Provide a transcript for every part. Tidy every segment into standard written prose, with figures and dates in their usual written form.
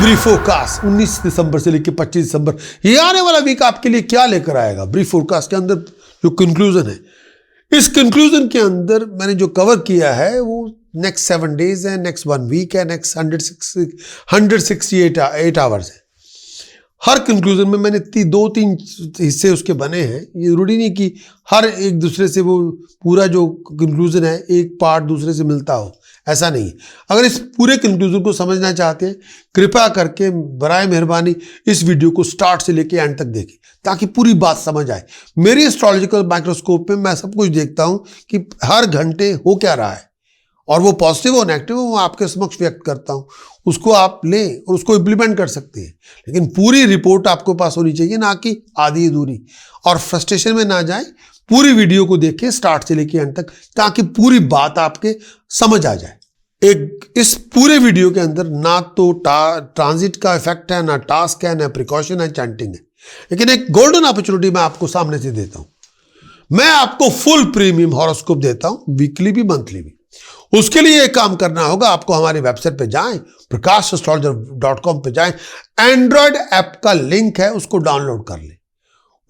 Brief forecast 19 दिसंबर से लेकर 25 दिसंबर, ये आने वाला वीक आपके लिए क्या लेकर आएगा। ब्रीफ फोरकास्ट के अंदर जो कंक्लूजन है, इस कंक्लूजन के अंदर मैंने जो कवर किया है वो नेक्स्ट 7 डेज है, नेक्स्ट 1 वीक है, नेक्स्ट 168 आवर्स है। हर कंक्लूजन में मैंने 2-3 हिस्से उसके बने हैं। ये जरूरी नहीं कि हर एक दूसरे से वो पूरा जो कंक्लूजन है एक पार्ट दूसरे से मिलता हो, ऐसा नहीं है। अगर इस पूरे कंक्लूजन को समझना चाहते हैं, कृपया करके बराए मेहरबानी इस वीडियो को स्टार्ट से लेके एंड तक देखें ताकि पूरी बात समझ आए। मेरी एस्ट्रोलॉजिकल माइक्रोस्कोप में मैं सब कुछ देखता हूं कि हर घंटे हो क्या रहा है और वो पॉजिटिव और नेगेटिव वो आपके समक्ष व्यक्त करता हूं। उसको आप लें और उसको इम्प्लीमेंट कर सकते हैं, लेकिन पूरी रिपोर्ट आपके पास होनी चाहिए, ना कि आधी अधूरी। और फ्रस्ट्रेशन में ना जाए, पूरी वीडियो को देखें स्टार्ट से लेके एंड तक ताकि पूरी बात आपके समझ आ जाए। इस पूरे वीडियो के अंदर ना तो ट्रांजिट का इफेक्ट है, ना टास्क है, ना प्रिकॉशन है, चैंटिंग है, लेकिन एक गोल्डन अपॉर्चुनिटी मैं आपको सामने से देता हूं। मैं आपको फुल प्रीमियम हॉरोस्कोप देता हूं, वीकली भी मंथली भी। उसके लिए एक काम करना होगा, आपको हमारी वेबसाइट पे जाएं, prakasastrologer.com पे जाएं, एंड्रॉयड ऐप का लिंक है उसको डाउनलोड कर लें।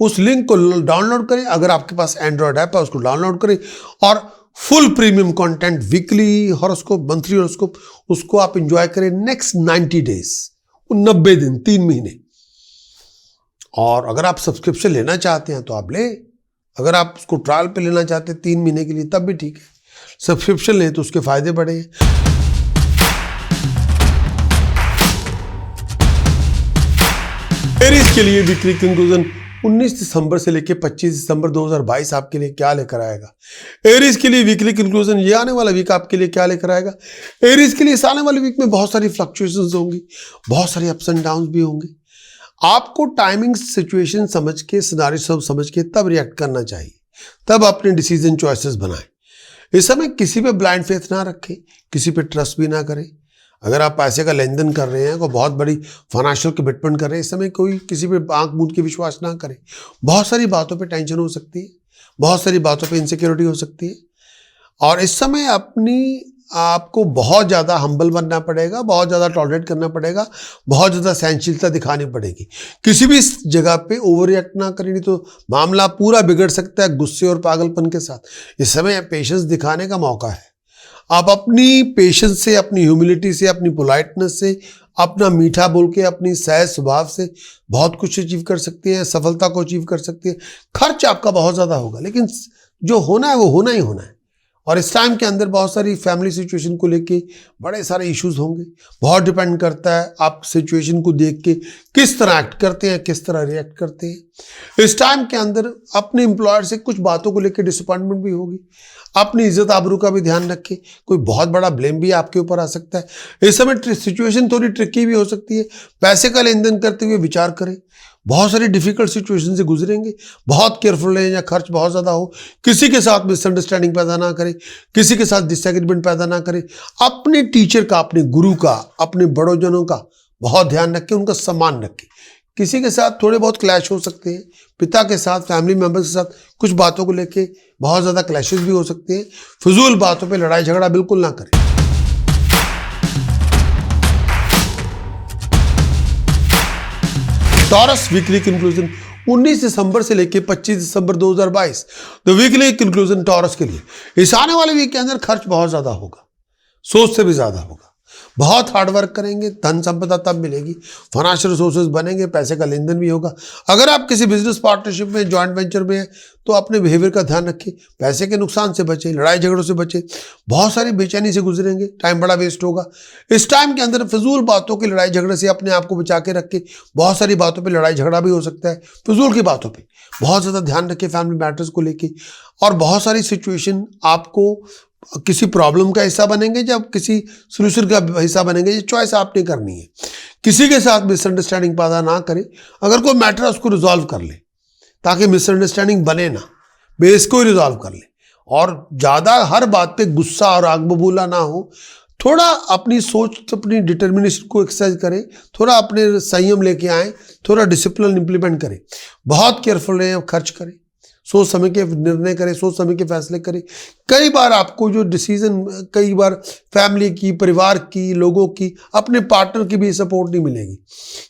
उस लिंक को डाउनलोड करें, अगर आपके पास एंड्रॉयड ऐप है उसको डाउनलोड करें और full premium content, weekly horoscope, monthly horoscope, उसको आप एंजॉय करें नेक्स्ट 90 डेज, 90 दिन, 3 महीने। और अगर आप सब्सक्रिप्शन लेना चाहते हैं तो आप लें, अगर आप उसको ट्रायल पे लेना चाहते हैं 3 महीने के लिए तब भी ठीक है। सब्सक्रिप्शन लें तो उसके फायदे बढ़े हैं। एरीज के लिए वीकली कंक्लूजन 19 दिसंबर से लेकर 25 दिसंबर 2022 आपके लिए क्या लेकर आएगा। एरीज के लिए वीकली कंक्लूजन ये आने वाला वीक आपके लिए क्या लेकर आएगा। एरीज के लिए इस आने वाले वीक में बहुत सारी फ्लक्चुएशंस होंगी, बहुत सारी अप्स एंड डाउन्स भी होंगे। आपको टाइमिंग, सिचुएशन समझ के, सिनारियो सब समझ के तब रिएक्ट करना चाहिए, तब अपने डिसीजन चॉइसेस बनाएं। इस समय किसी पे ब्लाइंड फेथ ना रखें, किसी पे ट्रस्ट भी ना करें। अगर आप पैसे का लेन देन कर रहे हैं, कोई बहुत बड़ी फाइनेंशियल कमिटमेंट कर रहे हैं, इस समय कोई किसी पे आंख मूंद के विश्वास ना करें। बहुत सारी बातों पे टेंशन हो सकती है, बहुत सारी बातों पे इनसिक्योरिटी हो सकती है और इस समय आपको बहुत ज़्यादा हम्बल बनना पड़ेगा, बहुत ज़्यादा टॉलरेट करना पड़ेगा, बहुत ज़्यादा सहनशीलता दिखानी पड़ेगी। किसी भी जगह पे ओवर रिएक्ट ना करें, नहीं तो मामला पूरा बिगड़ सकता है गुस्से और पागलपन के साथ। इस समय पेशेंस दिखाने का मौका है। आप अपनी पेशेंस से, अपनी ह्यूमिलिटी से, अपनी पोलाइटनेस से, अपना मीठा बोल के, अपनी सहज स्वभाव से बहुत कुछ अचीव कर सकते हैं, सफलता को अचीव कर सकते हैं। खर्च आपका बहुत ज़्यादा होगा, लेकिन जो होना है वो होना ही होना है। और इस टाइम के अंदर बहुत सारी फैमिली सिचुएशन को लेके बड़े सारे इश्यूज होंगे। बहुत डिपेंड करता है आप सिचुएशन को देख के किस तरह एक्ट करते हैं, किस तरह रिएक्ट करते हैं। इस टाइम के अंदर अपने एम्प्लॉयर से कुछ बातों को लेकर डिसअपॉइंटमेंट भी होगी। अपनी इज्जत आबरू का भी ध्यान रखें, कोई बहुत बड़ा ब्लेम भी आपके ऊपर आ सकता है। इस समय सिचुएशन थोड़ी ट्रिकी भी हो सकती है। पैसे का लेन देन करते हुए विचार करें, बहुत सारी डिफिकल्ट सिचुएशन से गुजरेंगे, बहुत केयरफुल रहें या खर्च बहुत ज़्यादा हो। किसी के साथ मिसअंडरस्टैंडिंग पैदा ना करें, किसी के साथ डिसएग्रीमेंट पैदा ना करें। अपने टीचर का, अपने गुरु का, अपने बड़ों जनों का बहुत ध्यान रखें, उनका सम्मान रखें। किसी के साथ थोड़े बहुत क्लैश हो सकते हैं, पिता के साथ, फैमिली मेंबर्स के साथ कुछ बातों को लेके बहुत ज़्यादा क्लैशेस भी हो सकते हैं। फिजूल बातों पे लड़ाई झगड़ा बिल्कुल ना करें। टॉरस वीकली कंक्लूजन 19 दिसंबर से लेकर 25 दिसंबर 2022, तो वीकली कंक्लूजन टॉरस के लिए इस आने वाले वीक के अंदर खर्च बहुत ज़्यादा होगा, सोच से भी ज़्यादा होगा। बहुत हार्ड वर्क करेंगे, धन संपदा तब मिलेगी, फाइनेंशियल रिसोर्सेज बनेंगे, पैसे का लेन देन भी होगा। अगर आप किसी बिजनेस पार्टनरशिप में, जॉइंट वेंचर में हैं तो अपने बिहेवियर का ध्यान रखें, पैसे के नुकसान से बचें, लड़ाई झगड़ों से बचें। बहुत सारी बेचैनी से गुजरेंगे, टाइम बड़ा वेस्ट होगा। इस टाइम के अंदर फिजूल बातों की लड़ाई झगड़े से अपने आप को बचा के रखें। बहुत सारी बातों पर लड़ाई झगड़ा भी हो सकता है, फिजूल की बातों पर बहुत ज़्यादा ध्यान रखें, फैमिली मैटर्स को लेकर। और बहुत सारी सिचुएशन आपको किसी प्रॉब्लम का हिस्सा बनेंगे, जब किसी सोल्यूशन का हिस्सा बनेंगे। ये चॉइस आपने करनी है। किसी के साथ मिसअंडरस्टैंडिंग पैदा ना करें। अगर कोई मैटर है उसको रिजॉल्व कर ले ताकि मिसअंडरस्टैंडिंग बने ना, बेस को ही रिजॉल्व कर ले। और ज़्यादा हर बात पे गुस्सा और आग बबूला ना हो। थोड़ा अपनी सोच, अपनी डिटर्मिनेशन को एक्सरसाइज करें, थोड़ा अपने संयम लेके आएँ, थोड़ा डिसिप्लिन इंप्लीमेंट करें, बहुत केयरफुल रहें, खर्च करें, सोच समझ के निर्णय करें, सोच समझ के फैसले करें। कई बार आपको जो डिसीजन, कई बार फैमिली की, परिवार की, लोगों की, अपने पार्टनर की भी सपोर्ट नहीं मिलेगी।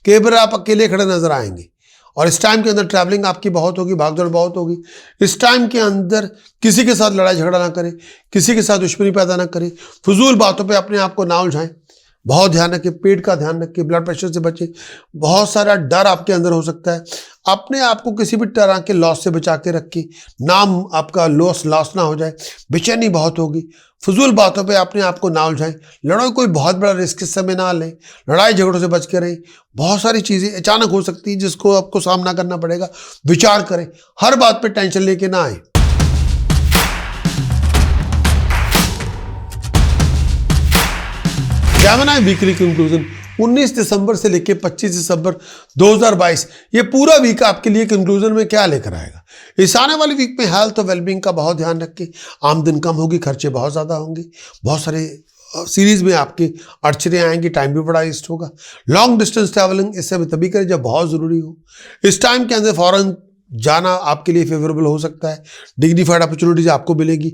कई बार आप अकेले खड़े नजर आएंगे और इस टाइम के अंदर ट्रैवलिंग आपकी बहुत होगी, भागदौड़ बहुत होगी। इस टाइम के अंदर किसी के साथ लड़ाई झगड़ा ना करें, किसी के साथ दुश्मनी पैदा ना करें, फजूल बातों पे अपने आप को ना उलझाएं। बहुत ध्यान रखें, पेट का ध्यान रखें, ब्लड प्रेशर से बचें। बहुत सारा डर आपके अंदर हो सकता है, अपने आप को किसी भी तरह के लॉस से बचा के रखें, नाम आपका लॉस ना हो जाए। बेचैनी बहुत होगी, फजूल बातों पे अपने आप को ना उलझाएं। लड़ाई कोई बहुत बड़ा रिस्क इस समय ना लें, लड़ाई झगड़ों से बच के रहें। बहुत सारी चीज़ें अचानक हो सकती हैं जिसको आपको सामना करना पड़ेगा, विचार करें। हर बात पे टेंशन लेके ना आए। जेमिनी वीकली कंक्लूजन 19 दिसंबर से लेकर 25 दिसंबर 2022, ये पूरा वीक आपके लिए कंक्लूजन में क्या लेकर आएगा। इस आने वाले वीक में हेल्थ और वेलबींग का बहुत ध्यान रखें। आमदन कम होगी, खर्चे बहुत ज़्यादा होंगे, बहुत सारे सीरीज में आपके अड़चने आएंगी, टाइम भी बड़ा वेस्ट होगा। लॉन्ग डिस्टेंस ट्रैवलिंग इस समय तभी करें जब बहुत ज़रूरी हो। इस टाइम के अंदर फॉरेन जाना आपके लिए फेवरेबल हो सकता है, डिग्निफाइड अपॉर्चुनिटीज आपको मिलेगी।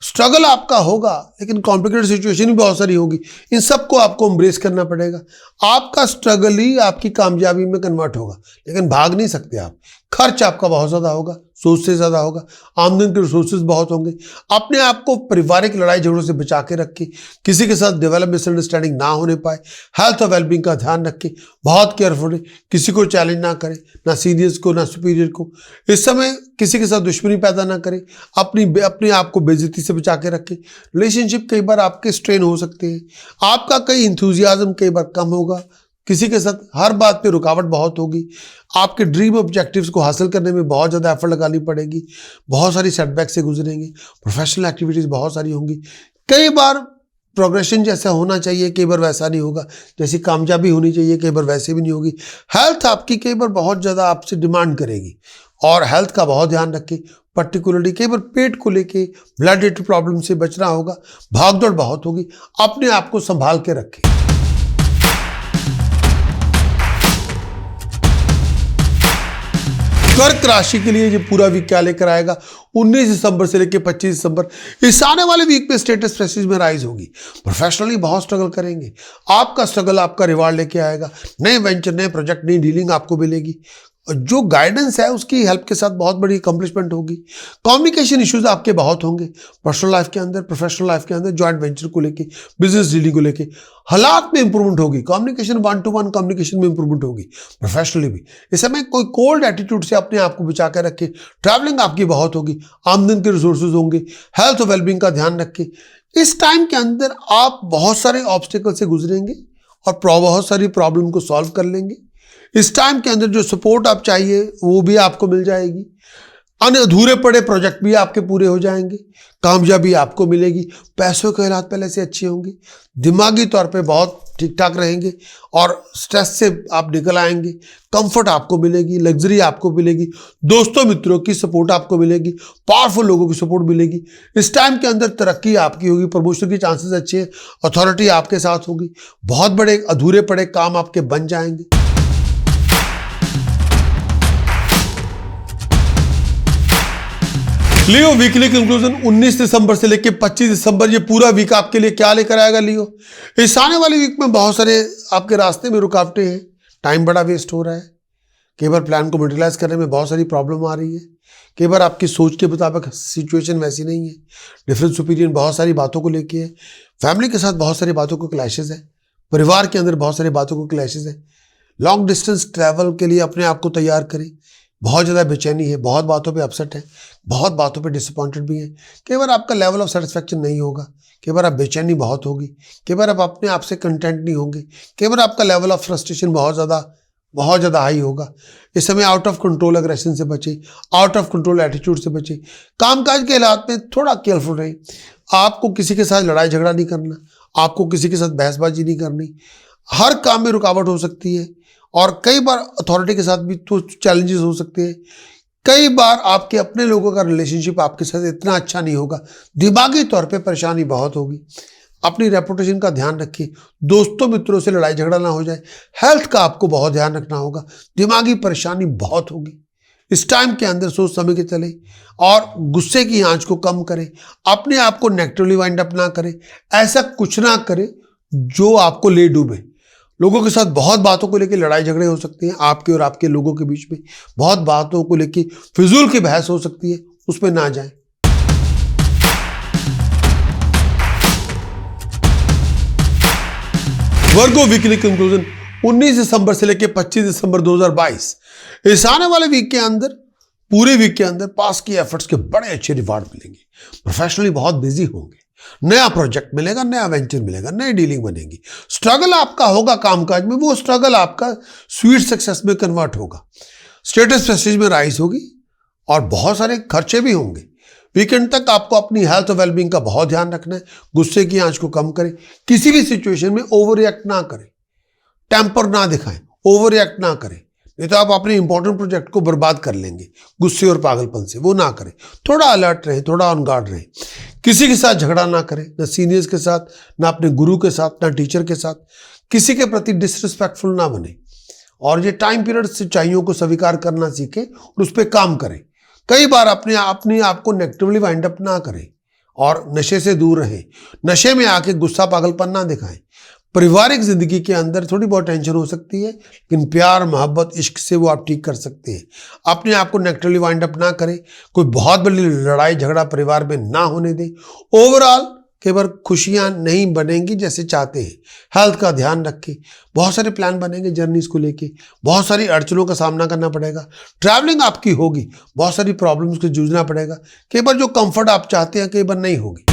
स्ट्रगल आपका होगा, लेकिन कॉम्प्लिकेटेड सिचुएशन भी बहुत सारी होगी, इन सबको आपको एम्ब्रेस करना पड़ेगा। आपका स्ट्रगल ही आपकी कामयाबी में कन्वर्ट होगा, लेकिन भाग नहीं सकते आप। खर्च आपका बहुत ज़्यादा होगा, सोच से ज़्यादा होगा, आमदन के रिसोर्सेज बहुत होंगे। अपने आप को पारिवारिक लड़ाई झगड़ों से बचा के रखें, किसी के साथ डेवलप मिसअंडरस्टैंडिंग ना होने पाए। हेल्थ और वेलबींग का ध्यान रखें, बहुत केयरफुल, किसी को चैलेंज ना करें, ना सीनियर्स को ना सुपीरियर को। इस समय किसी के साथ दुश्मनी पैदा ना करें, अपने आप को बेइज्जती से बचा के रखें। रिलेशनशिप कई बार आपके स्ट्रेन हो सकते हैं, आपका कई इंथुजियाज्म कई बार कम होगा, किसी के साथ हर बात पे रुकावट बहुत होगी। आपके ड्रीम ऑब्जेक्टिव्स को हासिल करने में बहुत ज़्यादा एफर्ट लगानी पड़ेगी, बहुत सारी सेटबैक से गुजरेंगे। प्रोफेशनल एक्टिविटीज़ बहुत सारी होंगी, कई बार प्रोग्रेशन जैसा होना चाहिए, कई बार वैसा नहीं होगा, जैसी कामयाबी होनी चाहिए कई बार वैसे भी नहीं होगी। हेल्थ आपकी कई बार बहुत ज़्यादा आपसे डिमांड करेगी और हेल्थ का बहुत ध्यान रखें। पर्टिकुलरली कई बार पेट को लेके, ब्लड रिलेटेड प्रॉब्लम से बचना होगा, भागदौड़ बहुत होगी, अपने आप को संभाल के रखें। कर्क राशि के लिए ये पूरा वीक क्या लेकर आएगा 19 दिसंबर से लेकर 25 दिसंबर, इस आने वाले वीक में स्टेटस प्रेस्टीज में राइज होगी। प्रोफेशनली बहुत स्ट्रगल करेंगे, आपका स्ट्रगल आपका रिवार्ड लेके आएगा। नए वेंचर, नए प्रोजेक्ट, नई डीलिंग आपको मिलेगी। जो गाइडेंस है उसकी हेल्प के साथ बहुत बड़ी अकम्पलिशमेंट होगी। कम्युनिकेशन इश्यूज आपके बहुत होंगे पर्सनल लाइफ के अंदर, प्रोफेशनल लाइफ के अंदर, जॉइंट वेंचर को लेके, बिजनेस डीलिंग को लेके हालात में इंप्रूवमेंट होगी। कम्युनिकेशन, 1 to 1 कम्युनिकेशन में इंप्रूवमेंट होगी, प्रोफेशनली भी। इस समय कोई कोल्ड एटीट्यूड से अपने आप को बचा कर रखें। ट्रैवलिंग आपकी बहुत होगी, आमदन के रिसोर्सेज होंगे। हेल्थ और वेलबींग का ध्यान रखें। इस टाइम के अंदर आप बहुत सारे ऑब्स्टिकल से गुजरेंगे और बहुत सारी प्रॉब्लम को सॉल्व कर लेंगे। इस टाइम के अंदर जो सपोर्ट आप चाहिए वो भी आपको मिल जाएगी। अधूरे पड़े प्रोजेक्ट भी आपके पूरे हो जाएंगे, कामयाबी आपको मिलेगी। पैसों के हालात पहले से अच्छे होंगे, दिमागी तौर पे बहुत ठीक ठाक रहेंगे और स्ट्रेस से आप निकल आएंगे। कंफर्ट आपको मिलेगी, लग्जरी आपको मिलेगी, दोस्तों मित्रों की सपोर्ट आपको मिलेगी, पावरफुल लोगों की सपोर्ट मिलेगी। इस टाइम के अंदर तरक्की आपकी होगी, प्रमोशन के चांसेस अच्छे हैं, अथॉरिटी आपके साथ होगी। बहुत बड़े अधूरे पड़े काम आपके बन जाएंगे। लियो वीकली कंक्लूजन 19 दिसंबर से लेकर 25 दिसंबर, ये पूरा वीक आपके लिए क्या लेकर आएगा लियो। इस आने वाले वीक में बहुत सारे आपके रास्ते में रुकावटें हैं, टाइम बड़ा वेस्ट हो रहा है, कई बार प्लान को मटेरियलाइज करने में बहुत सारी प्रॉब्लम आ रही है, कई बार आपकी सोच के मुताबिक सिचुएशन वैसी नहीं है, डिफरेंस ओपिनियन बहुत सारी बातों को लेके है, फैमिली के साथ बहुत सारी बातों को क्लैशेज है, परिवार के अंदर बहुत सारी बातों को क्लैशेज है। लॉन्ग डिस्टेंस ट्रैवल के लिए अपने आप को तैयार करें। बहुत ज़्यादा बेचैनी है, बहुत बातों पे अपसेट है, बहुत बातों पे डिसअपॉइंटेड भी है। कई बार आपका लेवल ऑफ सेटिस्फैक्शन नहीं होगा, कई बार आप बेचैनी बहुत होगी, कई बार आप अपने आप से कंटेंट नहीं होंगे, कई बार आपका लेवल ऑफ फ्रस्ट्रेशन बहुत ज़्यादा हाई होगा। इस समय आउट ऑफ कंट्रोल एग्रेशन से बचे, आउट ऑफ कंट्रोल एटीट्यूड से बचे। कामकाज के हालात में थोड़ा केयरफुल रहें। आपको किसी के साथ लड़ाई झगड़ा नहीं करना, आपको किसी के साथ बहसबाजी नहीं करनी। हर काम में रुकावट हो सकती है और कई बार अथॉरिटी के साथ भी तो चैलेंजेस हो सकते हैं। कई बार आपके अपने लोगों का रिलेशनशिप आपके साथ इतना अच्छा नहीं होगा, दिमागी तौर पे परेशानी बहुत होगी। अपनी रेपुटेशन का ध्यान रखिए, दोस्तों मित्रों से लड़ाई झगड़ा ना हो जाए। हेल्थ का आपको बहुत ध्यान रखना होगा, दिमागी परेशानी बहुत होगी। इस टाइम के अंदर सोच समझ के चले और गुस्से की आंच को कम करें, अपने आप को नेगेटिवली वाइंड अप ना करें, ऐसा कुछ ना करें जो आपको ले डूबे। लोगों के साथ बहुत बातों को लेकर लड़ाई झगड़े हो सकते हैं, आपके और आपके लोगों के बीच में बहुत बातों को लेकर फिजूल की बहस हो सकती है, उसमें ना जाएं। वर्गो वीकली कंक्लूजन 19 दिसंबर से लेकर 25 दिसंबर 2022, इस आने वाले वीक के अंदर, पूरे वीक के अंदर पास की एफर्ट्स के बड़े अच्छे रिवार्ड मिलेंगे। प्रोफेशनली बहुत बिजी होंगे, नया प्रोजेक्ट मिलेगा, नया वेंचर मिलेगा, नई डीलिंग बनेगी। स्ट्रगल आपका होगा कामकाज में, वो स्ट्रगल आपका स्वीट सक्सेस में कन्वर्ट होगा। स्टेटस प्रेस्टीज में राइज होगी और बहुत सारे खर्चे भी होंगे। वीकेंड तक आपको अपनी हेल्थ और वेलबींग का बहुत ध्यान रखना है। गुस्से की आंच को कम करें, किसी भी सिचुएशन में ओवर रिएक्ट ना करें, टेम्पर ना दिखाएं, ओवर रिएक्ट ना करें, नहीं तो आप अपने इंपॉर्टेंट प्रोजेक्ट को बर्बाद कर लेंगे गुस्से और पागलपन से। वो ना करें, थोड़ा अलर्ट रहें, थोड़ा ऑन गार्ड रहें। किसी के साथ झगड़ा ना करें, ना सीनियर्स के साथ, ना अपने गुरु के साथ, ना टीचर के साथ। किसी के प्रति डिसरिस्पेक्टफुल ना बने और ये टाइम पीरियड सच्चाइयों को स्वीकार करना सीखें और उस पर काम करें। कई बार अपने आप को नेगेटिवली वाइंड अप ना करें और नशे से दूर रहें। नशे में आके गुस्सा पागलपन ना दिखाएं। पारिवारिक जिंदगी के अंदर थोड़ी बहुत टेंशन हो सकती है, लेकिन प्यार, मोहब्बत, इश्क से वो आप ठीक कर सकते हैं। अपने आप को नेगेटिवली वाइंड अप ना करें, कोई बहुत बड़ी लड़ाई झगड़ा परिवार में ना होने दें। ओवरऑल कई बार खुशियां नहीं बनेंगी जैसे चाहते हैं। हेल्थ का ध्यान रखें, बहुत सारे प्लान बनेंगे जर्नीज को लेके, बहुत सारी अड़चनों का सामना करना पड़ेगा। ट्रैवलिंग आपकी होगी, बहुत सारी प्रॉब्लम्स को जूझना पड़ेगा। कई बार जो कंफर्ट आप चाहते हैं कई बार नहीं होगी।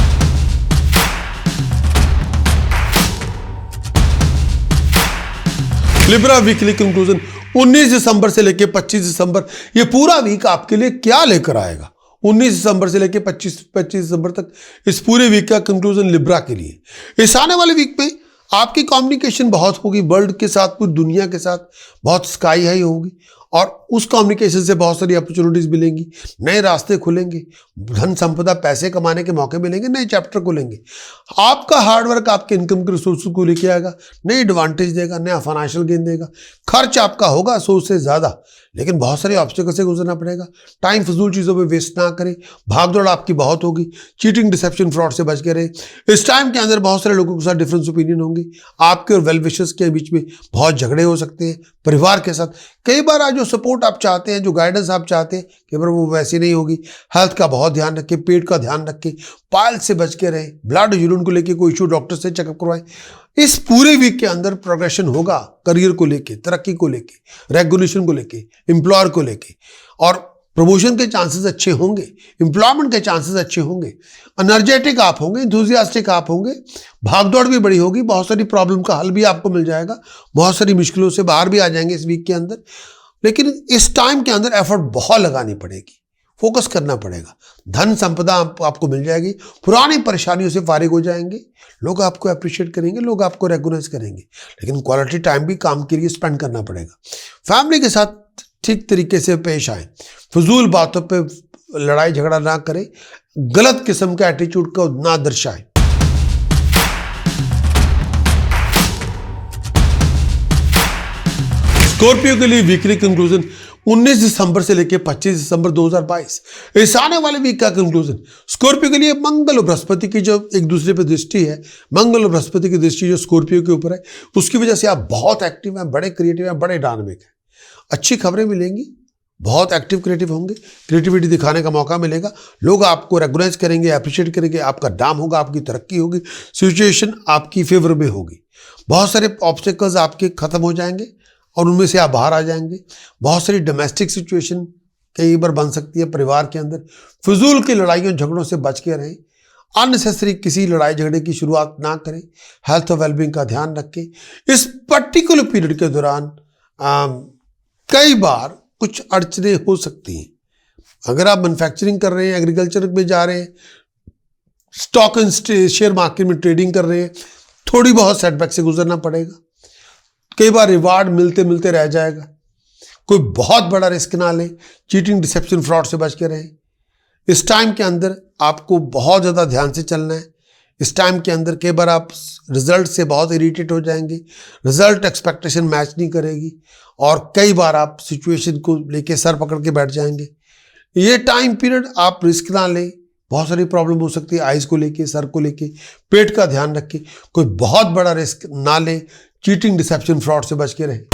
लिब्रा वीकली कंक्लूजन 19 दिसंबर से लेकर 25 दिसंबर, ये पूरा वीक आपके लिए क्या लेकर आएगा। 19 दिसंबर से लेकर 25 दिसंबर तक इस पूरे वीक का कंक्लूजन लिब्रा के लिए। इस आने वाले वीक में आपकी कम्युनिकेशन बहुत होगी, वर्ल्ड के साथ, पूरी दुनिया के साथ बहुत स्काई हाई होगी और उस कम्युनिकेशन से बहुत सारी अपॉर्चुनिटीज मिलेंगी, नए रास्ते खुलेंगे, धन संपदा, पैसे कमाने के मौके मिलेंगे, नए चैप्टर खुलेंगे। आपका हार्डवर्क आपके इनकम के रिसोर्स को लेके आएगा, नई एडवांटेज देगा, नया फाइनेंशियल गेन देगा। खर्च आपका होगा सोच से ज़्यादा, लेकिन बहुत सारे ऑब्स्टेकल से गुजरना पड़ेगा। टाइम फजूल चीज़ों में वेस्ट ना करें। भागदौड़ आपकी बहुत होगी, चीटिंग, डिसेप्शन, फ्रॉड से बच के रहे। इस टाइम के अंदर बहुत सारे लोगों के साथ डिफरेंस ओपिनियन होंगे। आपके और वेल विशर्स के बीच में बहुत झगड़े हो सकते हैं। परिवार के साथ कई बार आज जो सपोर्ट आप चाहते हैं, जो गाइडेंस आप चाहते हैं, कई बार वो वैसी नहीं होगी। हेल्थ का बहुत ध्यान रखें, पेट का ध्यान रखें, पाइल से बच के रहें। ब्लड यूरिन को लेके कोई इशू डॉक्टर से चेकअप करवाएं। इस पूरे वीक के अंदर प्रोग्रेशन होगा करियर को लेके, तरक्की को लेके, रेगुलेशन को लेके, एम्प्लॉयर को लेके, और प्रमोशन के चांसेस अच्छे होंगे, एम्प्लॉयमेंट के चांसेस अच्छे होंगे। एनर्जेटिक आप होंगे, इंथुजियास्टिक आप होंगे। भागदौड़ भी बड़ी होगी, बहुत सारी प्रॉब्लम का हल भी आपको मिल जाएगा, बहुत सारी मुश्किलों से बाहर भी आ जाएंगे इस वीक के अंदर। लेकिन इस टाइम के अंदर एफर्ट बहुत लगानी पड़ेगी, फोकस करना पड़ेगा। धन संपदा आपको मिल जाएगी, पुरानी परेशानियों से फारिग हो जाएंगे, लोग आपको अप्रिशिएट करेंगे, लोग आपको रेकग्नाइज करेंगे। लेकिन क्वालिटी टाइम भी काम के लिए स्पेंड करना पड़ेगा। फैमिली के साथ ठीक तरीके से पेश आए, फजूल बातों पे लड़ाई झगड़ा ना करें, गलत किस्म का एटीट्यूड को ना दर्शाएं। स्कॉर्पियो के लिए वीकली कंक्लूजन 19 दिसंबर से लेकर 25 दिसंबर 2022, इस आने वाले वीक का कंक्लूजन स्कॉर्पियो के लिए मंगल और बृहस्पति की जो एक दूसरे पे दृष्टि है, मंगल और बृहस्पति की दृष्टि जो स्कॉर्पियो के ऊपर है, उसकी वजह से आप बहुत एक्टिव हैं, बड़े क्रिएटिव हैं, बड़े डायनामिक हैं। अच्छी खबरें मिलेंगी, बहुत एक्टिव क्रिएटिव होंगे, क्रिएटिविटी दिखाने का मौका मिलेगा, लोग आपको रेकग्नाइज करेंगे, अप्रिशिएट करेंगे, आपका नाम होगा, आपकी तरक्की होगी, सिचुएशन आपकी फेवर में होगी। बहुत सारे ऑब्स्टेकल्स आपके खत्म हो जाएंगे और उनमें से आप बाहर आ जाएंगे। बहुत सारी डोमेस्टिक सिचुएशन कई बार बन सकती है परिवार के अंदर। फिजूल की लड़ाइयों झगड़ों से बच के रहें, अननेसेसरी किसी लड़ाई झगड़े की शुरुआत ना करें, हेल्थ और वेलबींग का ध्यान रखें। इस पर्टिकुलर पीरियड के दौरान कई बार कुछ अड़चने हो सकती हैं। अगर आप मैन्युफैक्चरिंग कर रहे हैं, एग्रीकल्चर में जा रहे हैं, स्टॉक एंड शेयर मार्केट में ट्रेडिंग कर रहे हैं, थोड़ी बहुत सेटबैक से गुजरना पड़ेगा। कई बार रिवार्ड मिलते मिलते रह जाएगा। कोई बहुत बड़ा रिस्क ना लें, चीटिंग, डिसेप्शन, फ्रॉड से बच के रहें। इस टाइम के अंदर आपको बहुत ज़्यादा ध्यान से चलना है। इस टाइम के अंदर कई बार आप रिजल्ट से बहुत इरिटेट हो जाएंगे, रिजल्ट एक्सपेक्टेशन मैच नहीं करेगी और कई बार आप सिचुएशन को लेके सर पकड़ के बैठ जाएंगे। ये टाइम पीरियड आप रिस्क ना लें, बहुत सारी प्रॉब्लम हो सकती है आइज को लेके, सर को लेके, पेट का ध्यान रखें, कोई बहुत बड़ा रिस्क ना लें, चीटिंग, डिसेप्शन, फ्रॉड से बच के रहें।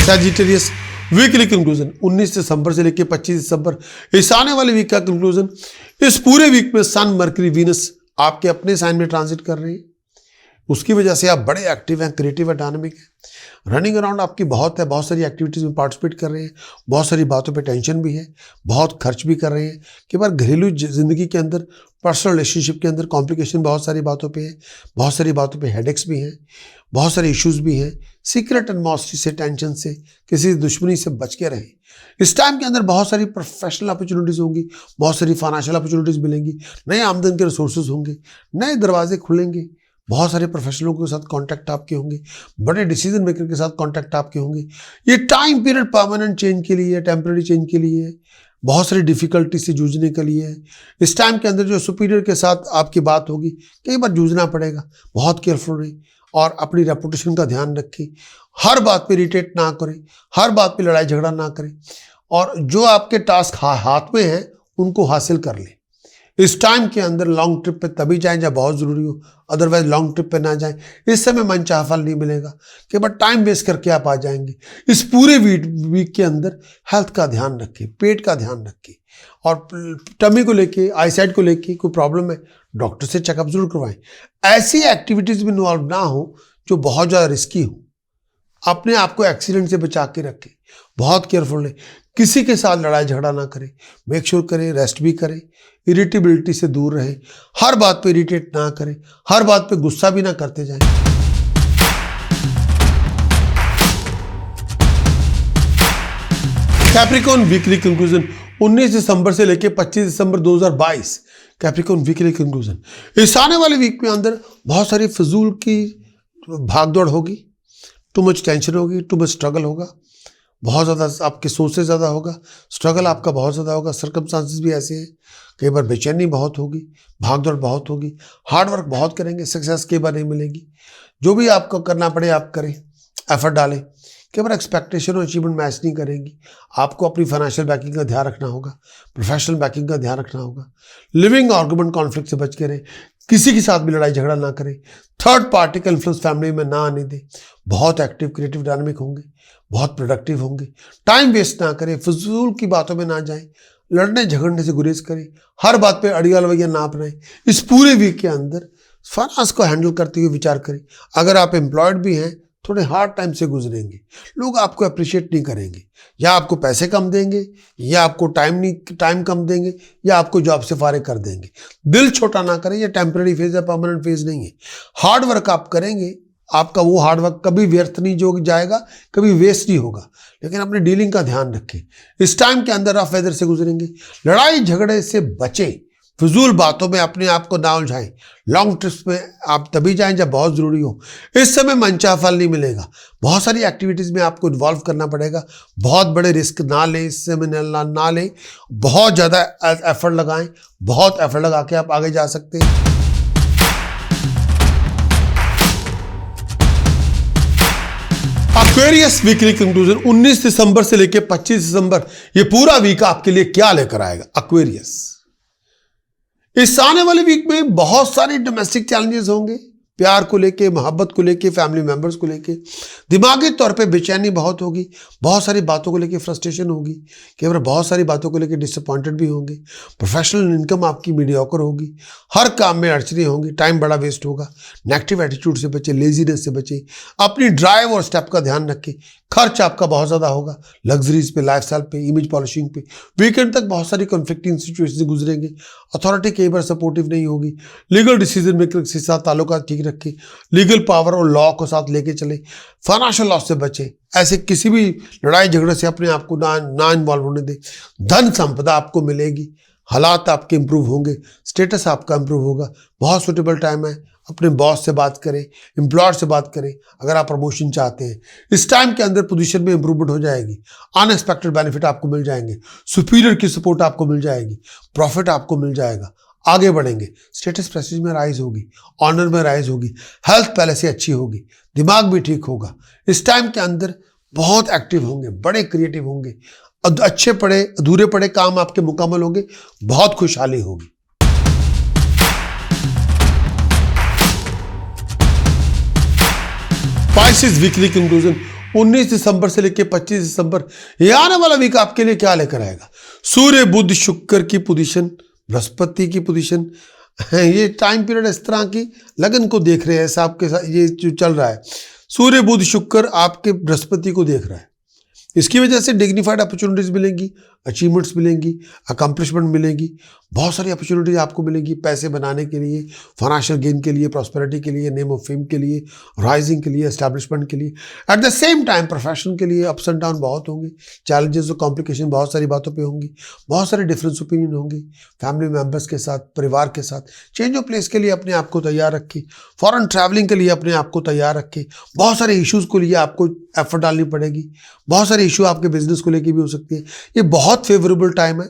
सैजिटेरियस वीकली कंक्लूजन 19 दिसंबर से लेकर 25 दिसंबर, इस आने वाले वीक का कंक्लूजन। इस पूरे वीक में सन, मरकरी, वीनस आपके अपने साइन में ट्रांजिट कर रही है। उसकी वजह से आप बड़े एक्टिव हैं, क्रिएटिव है, डायनामिक है। रनिंग अराउंड आपकी बहुत है, बहुत सारी एक्टिविटीज़ में पार्टिसिपेट कर रहे हैं, बहुत सारी बातों पे टेंशन भी है, बहुत खर्च भी कर रहे हैं। कई बार घरेलू जिंदगी के अंदर, पर्सनल रिलेशनशिप के अंदर कॉम्प्लिकेशन बहुत सारी बातों पे है, बहुत सारी बातों पे हेडेक्स भी हैं, बहुत सारे इश्यूज भी हैं। सीक्रेट एनिमोसिटी से, टेंशन से, किसी दुश्मनी से बच के रहें। इस टाइम के अंदर बहुत सारी प्रोफेशनल अपॉर्चुनिटीज़ होंगी, बहुत सारी फाइनेंशियल अपॉर्चुनिटीज़ मिलेंगी, नए आमदन के रिसोर्सेज होंगे, नए दरवाजे खुलेंगे, बहुत सारे प्रोफेशनलों के साथ कांटेक्ट आपके होंगे, बड़े डिसीजन मेकर के साथ कांटेक्ट आपके होंगे। ये टाइम पीरियड परमानेंट चेंज के लिए, टेम्पररी चेंज के लिए, बहुत सारी डिफिकल्टी से जूझने के लिए है। इस टाइम के अंदर जो सुपीरियर के साथ आपकी बात होगी, कई बार जूझना पड़ेगा, बहुत केयरफुल रहें और अपनी रेपुटेशन का ध्यान रखें। हर बात पे इरिटेट ना करें, हर बात पे लड़ाई झगड़ा ना करें और जो आपके टास्क हाथ में हैं उनको हासिल कर लें। इस टाइम के अंदर लॉन्ग ट्रिप पे तभी जाएं जब बहुत ज़रूरी हो, अदरवाइज लॉन्ग ट्रिप पे ना जाएं। इस समय मनचाहा फल नहीं मिलेगा, कि बट टाइम वेस्ट करके आप आ जाएंगे। इस पूरे वीक के अंदर हेल्थ का ध्यान रखें, पेट का ध्यान रखें और टमी को लेके, आईसाइट को लेके कोई प्रॉब्लम है, डॉक्टर से चेकअप जरूर करवाएं। ऐसी एक्टिविटीज़ में इन्वॉल्व ना हो जो बहुत ज़्यादा रिस्की हो। अपने आप को एक्सीडेंट से बचा के रखें, बहुत केयरफुल रहें, किसी के साथ लड़ाई झगड़ा ना करें, मेक श्योर करें, रेस्ट भी करें, इरिटेबिलिटी से दूर रहें, हर बात पे इरिटेट ना करें, हर बात पे गुस्सा भी ना करते जाएं। कैप्रिकॉर्न वीकली कंक्लूजन 19 दिसंबर से लेकर 25 दिसंबर 2022, कैप्रिकॉर्न वीकली कंक्लूजन। इस आने वाले वीक में अंदर बहुत सारी फजूल की भागदौड़ होगी, टू मच टेंशन होगी, टू मच स्ट्रगल होगा, बहुत ज़्यादा आपकी सोच से ज़्यादा होगा, स्ट्रगल आपका बहुत ज़्यादा होगा। सर्कमस्टांसेस भी ऐसे हैं, कई बार बेचैनी बहुत होगी, भागदौड़ बहुत होगी, हार्ड वर्क बहुत करेंगे, सक्सेस कई बार नहीं मिलेगी। जो भी आपको करना पड़े आप करें, एफर्ट डालें। कई बार एक्सपेक्टेशन और अचीवमेंट मैच नहीं करेंगी। आपको अपनी फाइनेंशियल बैकिंग का ध्यान रखना होगा, प्रोफेशनल बैकिंग का ध्यान रखना होगा। लिविंग आर्गुमेंट कॉन्फ्लिक्ट से बच के रहें, किसी के साथ भी लड़ाई झगड़ा ना करें, थर्ड पार्टी का इन्फ्लुएंस फैमिली में ना आने दें। बहुत एक्टिव, क्रिएटिव, डायनामिक होंगे, बहुत प्रोडक्टिव होंगे। टाइम वेस्ट ना करें, फजूल की बातों में ना जाएं, लड़ने झगड़ने से गुरेज करें, हर बात पे अड़िया लवैया ना अपनाएं। इस पूरे वीक के अंदर फाइनेंस को हैंडल करते हुए विचार करें। अगर आप एम्प्लॉयड भी हैं, थोड़े हार्ड टाइम से गुजरेंगे, लोग आपको अप्रिशिएट नहीं करेंगे, या आपको पैसे कम देंगे, या आपको टाइम कम देंगे, या आपको जॉब से फारिग कर देंगे। दिल छोटा ना करें, ये टेम्पररी फेज है, परमानेंट फेज नहीं है। हार्ड वर्क आप करेंगे, आपका वो हार्ड वर्क कभी व्यर्थ नहीं जो जाएगा, कभी वेस्ट नहीं होगा। लेकिन अपनी डीलिंग का ध्यान रखें। इस टाइम के अंदर आप वेदर से गुजरेंगे, लड़ाई झगड़े से बचें, फिजूल बातों में अपने आप को ना उलझाएं। लॉन्ग ट्रिप्स में आप तभी जाएं जब बहुत ज़रूरी हो। इस समय मनचाहा फल नहीं मिलेगा, बहुत सारी एक्टिविटीज़ में आपको इन्वॉल्व करना पड़ेगा। बहुत बड़े रिस्क ना लें, इस समय ना लें, बहुत ज़्यादा एफर्ट लगाएं, बहुत एफर्ट लगा के आप आगे जा सकते हैं। एक्वेरियस वीकली कंक्लूजन 19 दिसंबर से लेकर 25 दिसंबर, ये पूरा वीक आपके लिए क्या लेकर आएगा एक्वेरियस। इस आने वाले वीक में बहुत सारे डोमेस्टिक चैलेंजेस होंगे, प्यार को लेके, मोहब्बत को लेके, फैमिली मेंबर्स को लेके। दिमागी तौर पे बेचैनी बहुत होगी, बहुत सारी बातों को लेके फ्रस्ट्रेशन होगी, केवल बहुत सारी बातों को लेके डिसअपॉइंटेड भी होंगे। प्रोफेशनल इनकम आपकी मीडियोकर होगी, हर काम में अड़चने होंगी, टाइम बड़ा वेस्ट होगा। नेगेटिव एटीट्यूड से बचे, लेजीनेस से बचे, अपनी ड्राइव और स्टेप का ध्यान रखें। खर्च आपका बहुत ज़्यादा होगा, लग्जरीज पे, लाइफस्टाइल पे, इमेज पॉलिशिंग पे। वीकेंड तक बहुत सारी कॉन्फ्लिक्टिंग सिचुएशन से गुजरेंगे। अथॉरिटी कई बार सपोर्टिव नहीं होगी। लीगल डिसीजन मेकर के साथ ताल्लुकात ठीक रखें, लीगल पावर और लॉ को साथ लेके चले। फाइनेंशियल लॉस से बचें, ऐसे किसी भी लड़ाई झगड़े से अपने आप को ना इन्वॉल्व होने दें। धन संपदा आपको मिलेगी, हालात आपके इंप्रूव होंगे, स्टेटस आपका इंप्रूव होगा। बहुत सुटेबल टाइम है। अपने बॉस से बात करें, एम्प्लॉयर से बात करें अगर आप प्रमोशन चाहते हैं। इस टाइम के अंदर पोजीशन में इंप्रूवमेंट हो जाएगी, अनएक्सपेक्टेड बेनिफिट आपको मिल जाएंगे, सुपीरियर की सपोर्ट आपको मिल जाएगी, प्रॉफिट आपको मिल जाएगा, आगे बढ़ेंगे, स्टेटस प्रेस्टीज में राइज होगी, ऑनर में राइज होगी, हेल्थ पहले से अच्छी होगी, दिमाग भी ठीक होगा। इस टाइम के अंदर बहुत एक्टिव होंगे, बड़े क्रिएटिव होंगे, अच्छे पड़े अधूरे पड़े काम आपके मुकम्मल होंगे, बहुत खुशहाली होगी। स्पाइसिस वीकली कंक्लूजन 19 दिसंबर से लेकर 25 दिसंबर ये आने वाला वीक आपके लिए क्या लेकर आएगा। सूर्य बुध शुक्र की पोजीशन, बृहस्पति की पोजीशन है। ये टाइम पीरियड इस तरह की लगन को देख रहे हैं, ऐसा आपके साथ ये जो चल रहा है। सूर्य बुध शुक्र आपके बृहस्पति को देख रहा है। इसकी वजह से डिग्निफाइड अपॉर्चुनिटीज मिलेंगी, अचीवमेंट्स मिलेंगी, अकम्पलिशमेंट मिलेगी, बहुत सारी अपॉर्चुनिटीज आपको मिलेंगी पैसे बनाने के लिए, फाइनेंशियल गेन के लिए, प्रॉस्पेरिटी के लिए, नेम ऑफ फेम के लिए, राइजिंग के लिए, एस्टैब्लिशमेंट के लिए। At the same time profession के लिए अप्स एंड डाउन बहुत होंगे, चैलेंजेस और कॉम्प्लिकेशन बहुत सारी बातों पे होंगी, बहुत सारे डिफरेंस ओपिनियन होंगे फैमिली मेम्बर्स के साथ, परिवार के साथ। चेंज ऑफ प्लेस के लिए अपने आप को तैयार रखें, फॉरेन ट्रैवलिंग के लिए अपने आप को तैयार रखें। बहुत सारे इश्यूज़ को लिए आपको एफर्ट डालनी पड़ेगी, बहुत सारे इशू आपके बिजनेस को लेकर भी हो सकती है। ये बहुत फेवरेबल टाइम है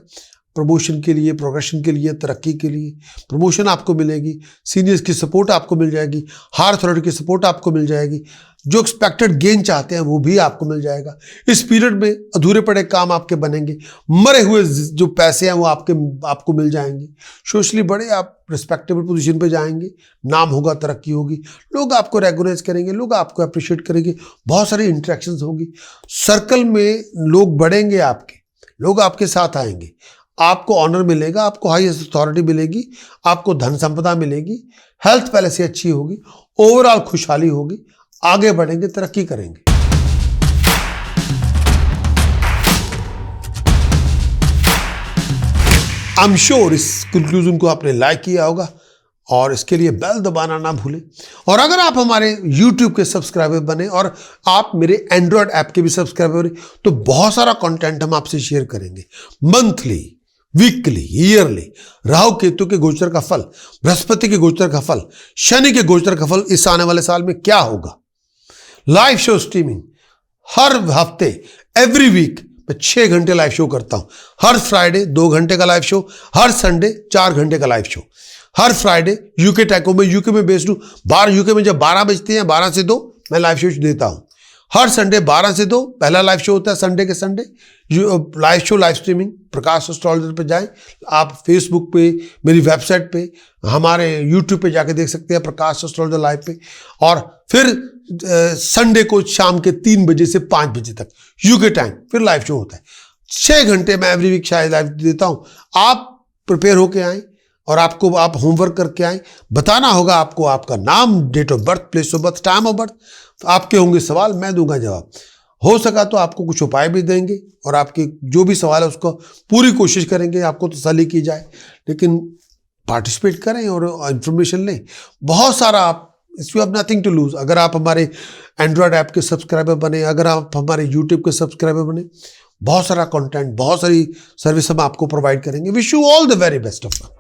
प्रमोशन के लिए, प्रोग्रेशन के लिए, तरक्की के लिए। प्रमोशन आपको मिलेगी, सीनियर्स की सपोर्ट आपको मिल जाएगी, हायर अथॉरिटी की सपोर्ट आपको मिल जाएगी, जो एक्सपेक्टेड गेन चाहते हैं वो भी आपको मिल जाएगा। इस पीरियड में अधूरे पड़े काम आपके बनेंगे, मरे हुए जो पैसे हैं वो आपको मिल जाएंगे। सोशली बड़े आप रिस्पेक्टेबल पोजीशन पे जाएंगे, नाम होगा, तरक्की होगी, लोग आपको रेगुनाइज करेंगे, लोग आपको अप्रिशिएट करेंगे, बहुत सारी इंटरेक्शंस होंगी, सर्कल में लोग बढ़ेंगे, आपके लोग आपके साथ आएंगे, आपको ऑनर मिलेगा, आपको हाईएस्ट अथॉरिटी मिलेगी, आपको धन संपदा मिलेगी, हेल्थ पहले से अच्छी होगी, ओवरऑल खुशहाली होगी, आगे बढ़ेंगे, तरक्की करेंगे। आई एम श्योर इस कंक्लूजन को आपने लाइक किया होगा और इसके लिए बेल दबाना ना भूलें। और अगर आप हमारे YouTube के सब्सक्राइबर बने और आप मेरे एंड्रॉयड ऐप के भी सब्सक्राइबर बने तो बहुत सारा कंटेंट हम आपसे शेयर करेंगे। Monthly, weekly, yearly, Rahu Ketu के गोचर का फल, बृहस्पति के गोचर का फल, शनि के गोचर का फल, इस आने वाले साल में क्या होगा, लाइव शो स्ट्रीमिंग हर हफ्ते, एवरी वीक मैं 6 घंटे लाइव शो करता हूं। हर फ्राइडे 2 घंटे का लाइव शो, हर संडे 4 घंटे का लाइव शो। हर फ्राइडे यूके टैको में, यूके में बेस्ड हूं, बाहर यूके में जब 12 बजते हैं, 12 से 2 मैं लाइव शो देता हूं। हर संडे 12 से 2 पहला लाइव शो होता है, संडे के Sunday live show, live streaming Prakash astrologer पे जाएं। आप फेसबुक पे, मेरी वेबसाइट पे, हमारे यूट्यूब पे जाके देख सकते हैं प्रकाश एस्ट्रोलॉजर लाइव पे। और फिर संडे को शाम के 3 बजे से 5 बजे तक यूके टाइम फिर लाइव शो होता है। 6 घंटे मैं एवरी वीक शायद लाइव देता हूँ। आप प्रिपेयर होके आएँ और आप होमवर्क करके आएँ। बताना होगा आपको आपका नाम, date of birth, place of birth, time of birth. आपके होंगे सवाल, मैं दूंगा जवाब। हो सका तो आपको कुछ उपाय भी देंगे और आपके जो भी सवाल है उसको पूरी कोशिश करेंगे आपको तसल्ली की जाए। लेकिन पार्टिसिपेट करें और इंफॉर्मेशन लें। बहुत सारा आप, you have nothing to lose. अगर आप हमारे एंड्रॉयड ऐप के सब्सक्राइबर बने, अगर आप हमारे यूट्यूब के सब्सक्राइबर बने, बहुत सारा कंटेंट, बहुत सारी सर्विस हम आपको प्रोवाइड करेंगे। Wish you all the very best of luck.